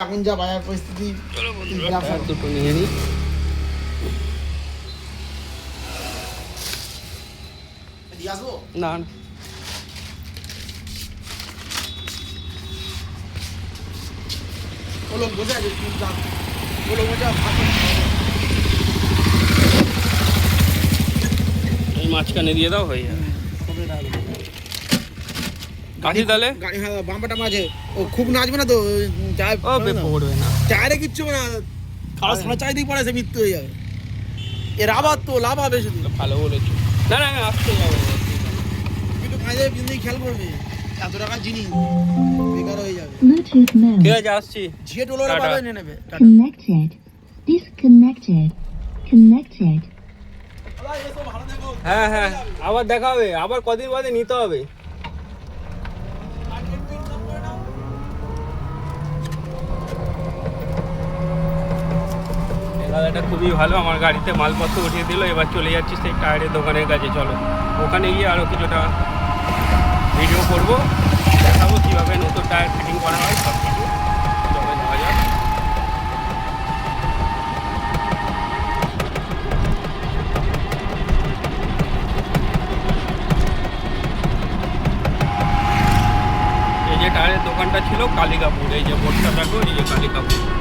এখন যা বাজার পরিস্থিতি। চলো বন্ধুরা দুটো নিয়ে নিই। দিয়ে আসবো না না বলো বসে আছে বলো মজা এই মাঝখানে দিয়ে দাও হয়ে যাবে। কাঠি তাহলে গাড়ি হ্যাঁ বাম্পাটা মাঝে ও খুব নাচবে না তো চায় ও পড়বে না। চায়রে কিচ্ছু না খাওয়া সাড়ে চাই দিয়ে পড়ে সে মৃত্যু হয়ে যাবে। এর আবার তো লাভ হবে শুধু ভালো বলেছো। না না আমি আসতে যাবো। কিন্তু মাঝে বিন্দু খেয়াল করবে এত টাকা জিনিস বেকার হয়ে যাবে। Bluetooth mode. ঠিক আছে আসছি। ঝিয়ে টোলোরা টাটা। পাবে নিয়ে নেবে টাটা। Connected. Disconnected. Connected. এসো ভালো দেখো হ্যাঁ হ্যাঁ আবার দেখা হবে, আবার কদিন বাদে নিতে হবে। দাদাটা খুবই ভালো, আমার গাড়িতে মালপত্র উঠিয়ে দিল। এবার চলে যাচ্ছি সেই টায়ারের দোকানের কাছে। চলো ওখানে গিয়ে আরও কিছুটা ভিডিও করবো, দেখাবো কীভাবে নতুন টায়ার ফিটিং করা হয় সব কিছু। চলো যাওয়া যাক। এই যে টায়ারের দোকানটা ছিল কালিকাপুর, এই যে বোর্ডটা দেখো, এই যে কালিকাপুর।